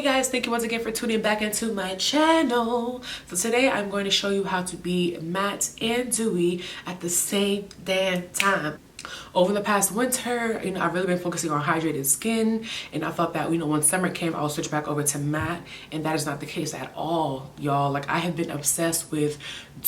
guys, thank you once again for tuning back into my channel. So today I'm going to show you how to be matte and dewy at the same damn time. Over the past winter, I've really been focusing on hydrated skin, and I thought that, when summer came, I'll switch back over to matte, and that is not the case at all, y'all. Like, I have been obsessed with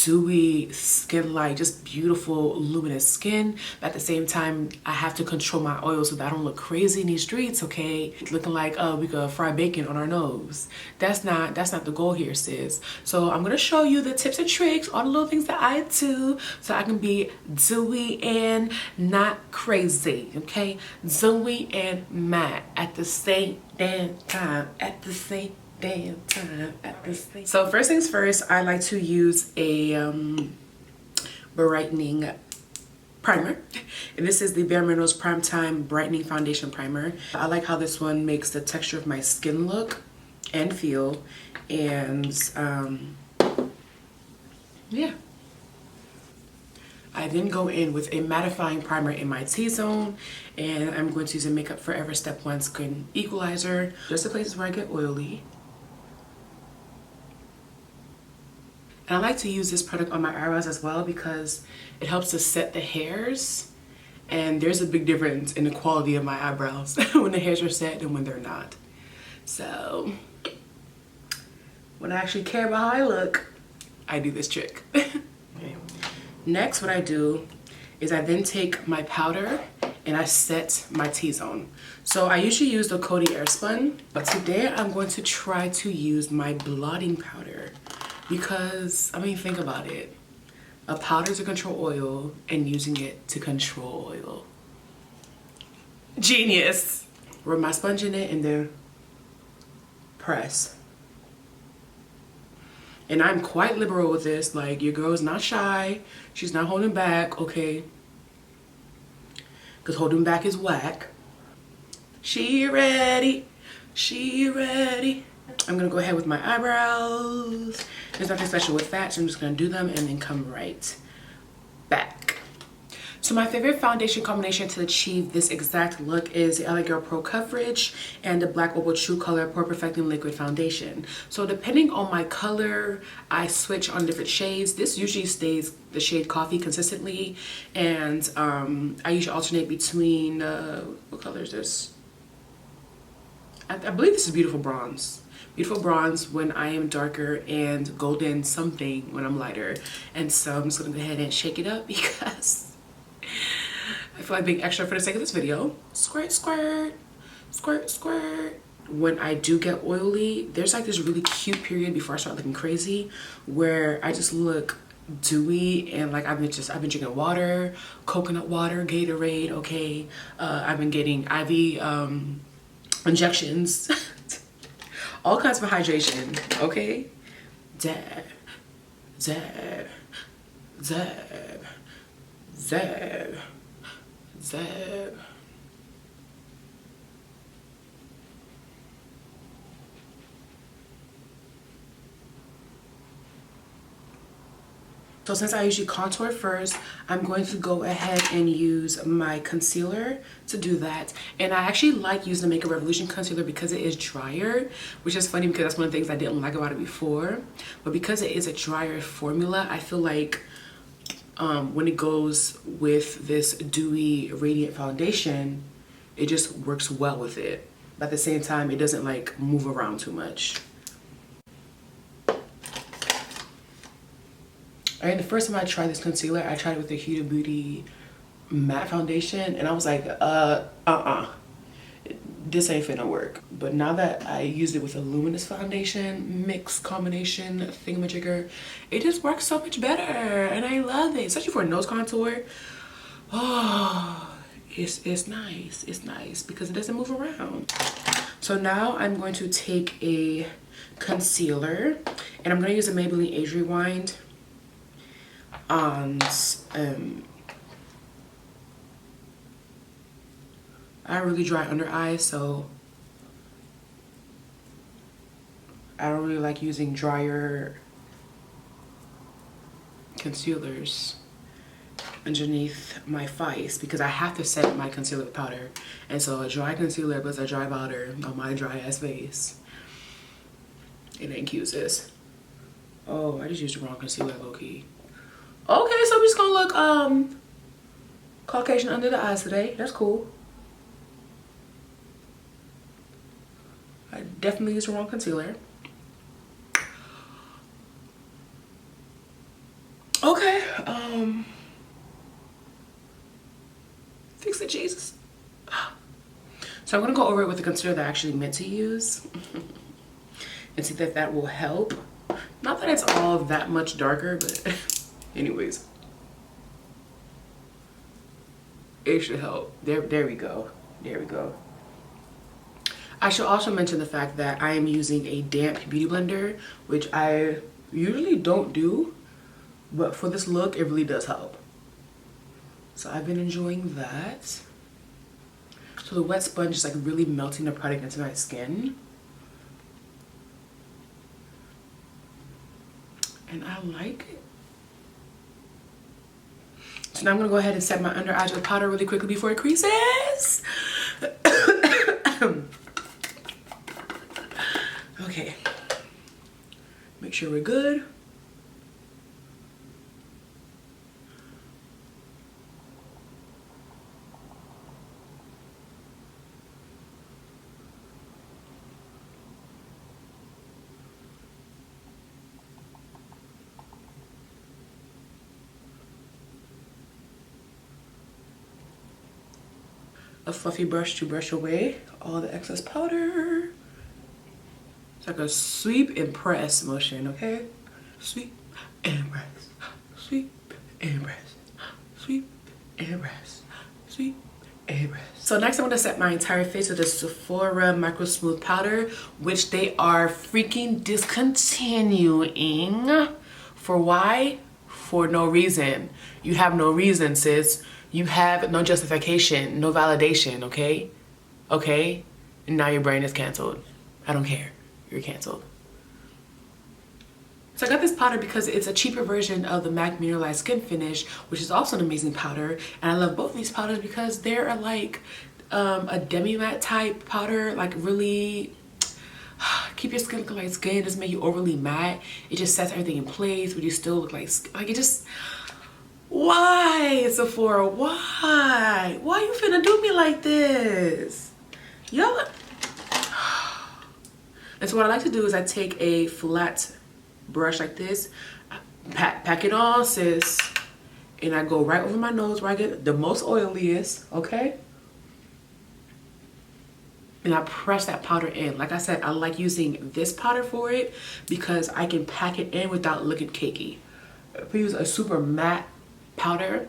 dewy skin, like just beautiful, luminous skin. But at the same time, I have to control my oil so that I don't look crazy in these streets, okay? Looking like we could fry bacon on our nose. That's not the goal here, sis. So I'm gonna show you the tips and tricks, all the little things that I do so I can be dewy and not crazy, okay? Dewy and matte at the same damn time, So first things first, I like to use a brightening primer, and this is the Bare Minerals Primetime Brightening Foundation Primer. I like how this one makes the texture of my skin look and feel, and yeah. I then go in with a mattifying primer in my T-zone, and I'm going to use a Makeup Forever Step 1 Skin Equalizer, just the places where I get oily. And I like to use this product on my eyebrows as well because it helps to set the hairs, and there's a big difference in the quality of my eyebrows when the hairs are set and when they're not. So when I actually care about how I look, I do this trick. Okay. Next, what I do is I then take my powder and I set my T-zone. So I usually use the Coty Airspun, but today I'm going to try to use my blotting powder because, think about it. A powder to control oil and using it to control oil. Genius! Rub my sponge in it and then press. And I'm quite liberal with this. Like, your girl is not shy. She's not holding back, okay? Because holding back is whack. She ready. She ready. I'm going to go ahead with my eyebrows. There's nothing special with that, so I'm just going to do them and then come right back. So my favorite foundation combination to achieve this exact look is the LA Girl Pro Coverage and the Black Opal True Color Pore Perfecting Liquid Foundation. So depending on my color, I switch on different shades. This usually stays the shade Coffee consistently, and I usually alternate between, what color is this? I believe this is Beautiful Bronze. Beautiful Bronze when I am darker, and Golden Something when I'm lighter. And so I'm just gonna go ahead and shake it up because I feel like being extra for the sake of this video. Squirt, squirt, squirt, squirt. When I do get oily, there's like this really cute period before I start looking crazy where I just look dewy, and like I've been drinking water, coconut water, Gatorade, okay? I've been getting IV injections, all kinds of hydration, okay? Dab, dab, dab, dab, dab. So since I usually contour first, I'm going to go ahead and use my concealer to do that. And I actually like using the Makeup Revolution concealer because it is drier, which is funny because that's one of the things I didn't like about it before. But because it is a drier formula, I feel like when it goes with this dewy radiant foundation, it just works well with it. But at the same time, it doesn't like move around too much. Alright, the first time I tried this concealer, I tried it with the Huda Beauty matte foundation, and I was like, this ain't finna work. But now that I used it with a luminous foundation mix combination thingamajigger, it just works so much better, and I love it, especially for a nose contour. Oh, it's nice. It's nice because it doesn't move around. So now I'm going to take a concealer, and I'm going to use a Maybelline Age Rewind. And I have really dry under eyes, so I don't really like using drier concealers underneath my face because I have to set my concealer with powder, and so a dry concealer plus a dry powder on my dry ass face It ain't cute, sis. Oh, I just used the wrong concealer, low-key. Okay, so we're just gonna look Caucasian under the eyes today. That's cool. I definitely used the wrong concealer. Okay, fix it, Jesus. So I'm gonna go over it with the concealer that I actually meant to use and see if that will help. Not that it's all that much darker, but anyways. It should help. There we go. There we go. I should also mention the fact that I am using a damp beauty blender, which I usually don't do, but for this look, it really does help. So I've been enjoying that. So the wet sponge is like really melting the product into my skin. And I like it. So now I'm gonna go ahead and set my under eyes with powder really quickly before it creases. Okay. Make sure we're good. A fluffy brush to brush away all the excess powder. It's like a sweep and press motion, okay? Sweep and press, sweep and press, sweep and press, sweep and press. So next I'm gonna set my entire face with the Sephora Micro Smooth Powder, which they are freaking discontinuing. For why? For no reason. You have no reason, sis. You have no justification, no validation, okay? Okay? And now your brain is canceled. I don't care. You're canceled. So I got this powder because it's a cheaper version of the MAC Mineralized Skin Finish, which is also an amazing powder. And I love both of these powders because they're like a demi-matte type powder, like really keep your skin looking like skin, doesn't make you overly matte. It just sets everything in place, but you still look like it just... Why, Sephora? Why? Why you finna do me like this? Y'all. And so what I like to do is I take a flat brush like this, pack it on, sis, and I go right over my nose where I get the most oiliest, okay? And I press that powder in. Like I said, I like using this powder for it because I can pack it in without looking cakey. If you use a super matte powder,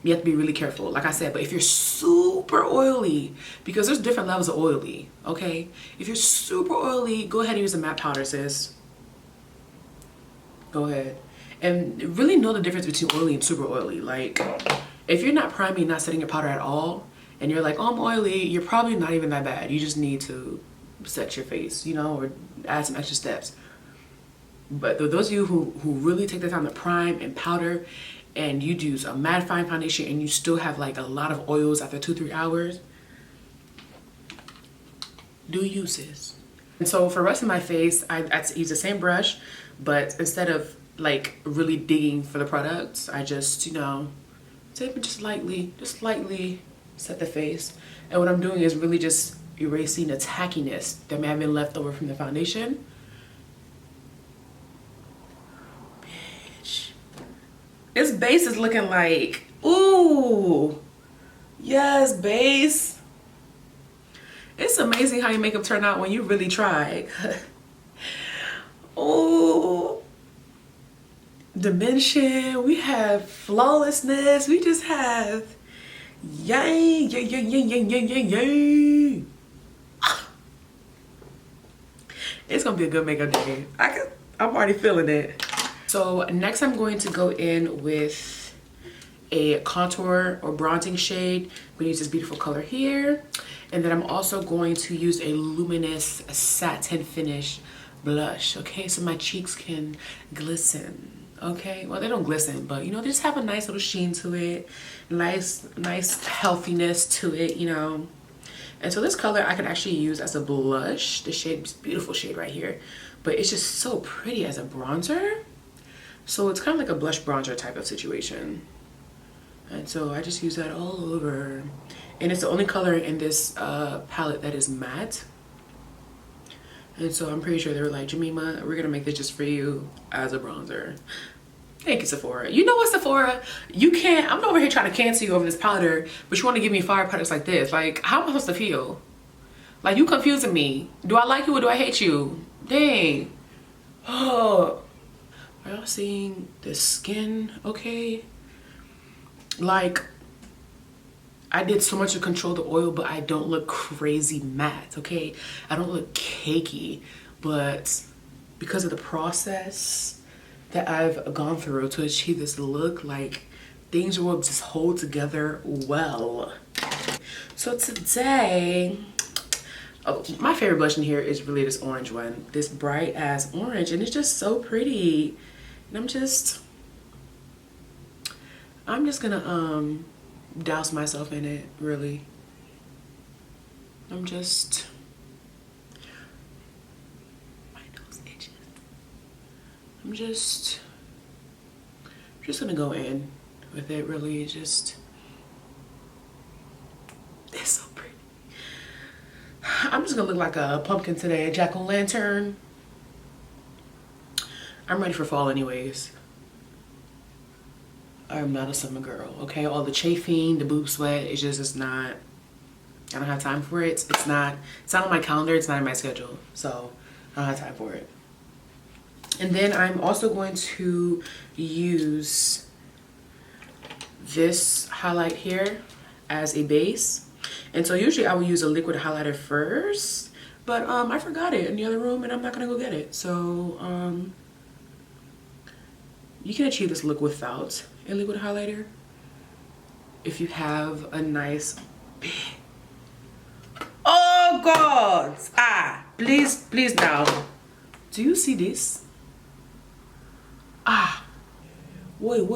you have to be really careful, like I said. But if you're super oily, because there's different levels of oily, okay? If you're super oily, go ahead and use a matte powder, sis. Go ahead. And really know the difference between oily and super oily. Like, if you're not priming, not setting your powder at all, and you're like, oh, I'm oily, you're probably not even that bad. You just need to set your face, you know, or add some extra steps. But those of you who really take the time to prime and powder, and you use a mattifying foundation and you still have like a lot of oils after 2-3 hours, do you, sis? And so for the rest of my face, I use the same brush, but instead of like really digging for the products, I just, you know, take it just lightly set the face. And what I'm doing is really just erasing the tackiness that may have been left over from the foundation. This base is looking like, ooh, yes, base. It's amazing how your makeup turn out when you really try. Ooh, dimension, we have flawlessness, we just have yay, yay, yay, yay, yay, yay, yay. It's gonna be a good makeup day. I'm already feeling it. So next I'm going to go in with a contour or bronzing shade. I'm going to use this beautiful color here. And then I'm also going to use a luminous satin finish blush, okay? So my cheeks can glisten, okay? Well, they don't glisten, but you know, they just have a nice little sheen to it. Nice healthiness to it, you know? And so this color I can actually use as a blush. The shade, beautiful shade right here, but it's just so pretty as a bronzer. So it's kind of like a blush bronzer type of situation. And so I just use that all over. And it's the only color in this palette that is matte. And so I'm pretty sure they were like, Jemima, we're gonna make this just for you as a bronzer. Thank you, Sephora. You know what, Sephora? You can't, I'm over here trying to cancel you over this powder, but you wanna give me fire products like this. Like, how am I supposed to feel? Like, you confusing me. Do I like you or do I hate you? Dang. Oh. Are y'all seeing the skin okay? Like, I did so much to control the oil, but I don't look crazy matte, okay? I don't look cakey, but because of the process that I've gone through to achieve this look, like, things will just hold together well. So today, oh, my favorite blush in here is really this orange one, this bright ass orange, and it's just so pretty. And I'm just gonna douse myself in it, really. My nose itches. I'm just gonna go in with it, really. It's so pretty. I'm just gonna look like a pumpkin today, a jack-o'-lantern. I'm ready for fall anyways. I'm not a summer girl, okay? All the chafing, the boob sweat, it's not, I don't have time for it. It's not on my calendar, it's not in my schedule. So I don't have time for it. And then I'm also going to use this highlight here as a base. And so usually I will use a liquid highlighter first, but I forgot it in the other room and I'm not gonna go get it. So you can achieve this look without a liquid highlighter if you have a nice big, oh god, please now, do you see this? Wait,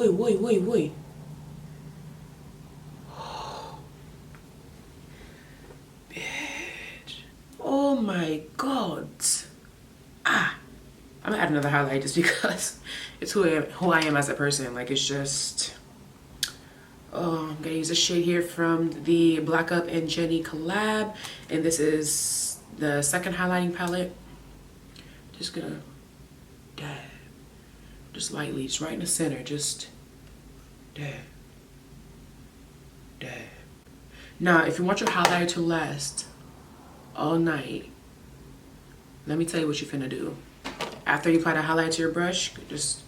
bitch, oh my god. I'm gonna add another highlight just because it's who I am as a person. Like, it's just, oh, I'm gonna use a shade here from the Black Up and Jenny collab, and this is the second highlighting palette. Just gonna dab, just lightly, just right in the center, just dab, dab. Now, if you want your highlighter to last all night, let me tell you what you're finna do. After you apply the highlight to your brush, just,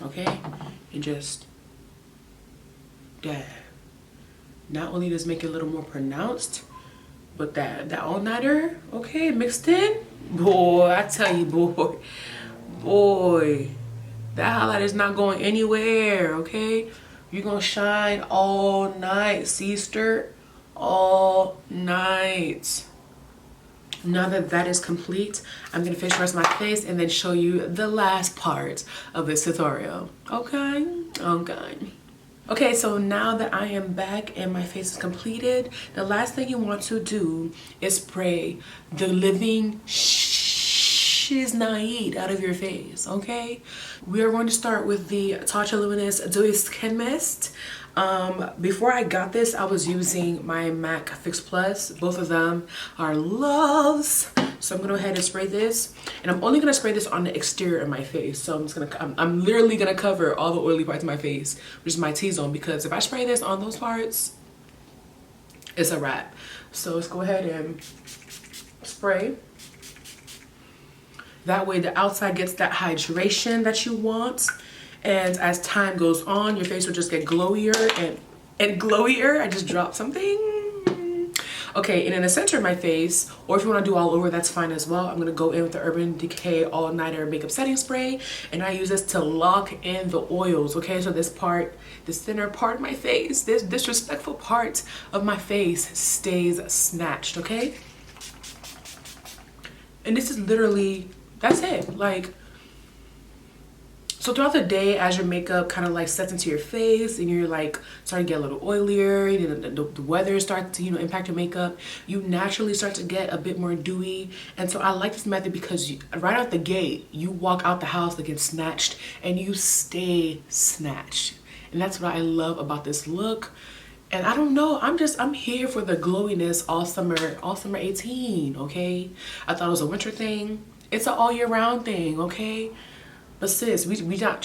okay, and just dab. Not only does it make it a little more pronounced, but that all-nighter, okay, mixed in, boy, I tell you, boy, that highlight is not going anywhere, okay? You're gonna shine all night, sister, all night. Now that that is complete, I'm gonna finish the rest of my face and then show you the last part of this tutorial. Okay? Okay, so now that I am back and my face is completed, the last thing you want to do is spray the living shiznayed out of your face, okay? We are going to start with the Touch Luminous Dewy Skin Mist. Before I got this, I was using my MAC Fix Plus. Both of them are loves. So I'm gonna go ahead and spray this, and I'm only gonna spray this on the exterior of my face. So I'm literally gonna cover all the oily parts of my face, which is my T-zone, because if I spray this on those parts, it's a wrap. So let's go ahead and spray. That way the outside gets that hydration that you want. And as time goes on, your face will just get glowier and glowier. I just dropped something. Okay, and in the center of my face, or if you want to do all over, that's fine as well. I'm going to go in with the Urban Decay All Nighter Makeup Setting Spray. And I use this to lock in the oils, okay? So this part, this thinner part of my face, this disrespectful part of my face stays snatched, okay? And this is literally, that's it. Like, So throughout the day, as your makeup kind of like sets into your face and you're like starting to get a little oilier, the weather starts to, you know, impact your makeup, you naturally start to get a bit more dewy. And so I like this method because right out the gate, you walk out the house looking snatched and you stay snatched. And that's what I love about this look. And I don't know, I'm here for the glowiness all summer 18, okay? I thought it was a winter thing. It's an all year round thing, okay? But sis, we ain't finna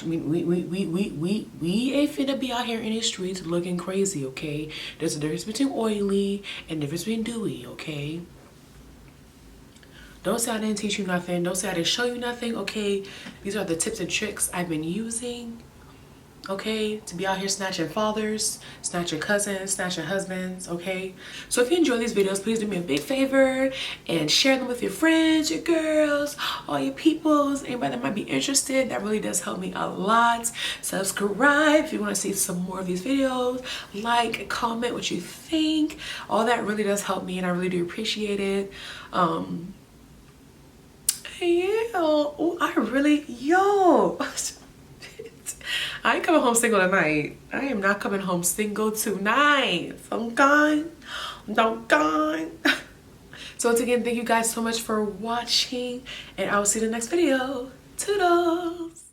be out here in the streets looking crazy, okay? There's a difference between oily and difference between dewy, okay? Don't say I didn't teach you nothing. Don't say I didn't show you nothing, okay? These are the tips and tricks I've been using, okay, to be out here snatching fathers, snatching cousins, snatching husbands, okay? So if you enjoy these videos, please do me a big favor and share them with your friends, your girls, all your peoples, anybody that might be interested. That really does help me a lot. Subscribe if you want to see some more of these videos. Like, comment what you think. All that really does help me and I really do appreciate it. Yeah, oh, I ain't coming home single tonight. I am not coming home single tonight. I'm gone. I'm gone. So once again, thank you guys so much for watching and I will see you in the next video. Toodles.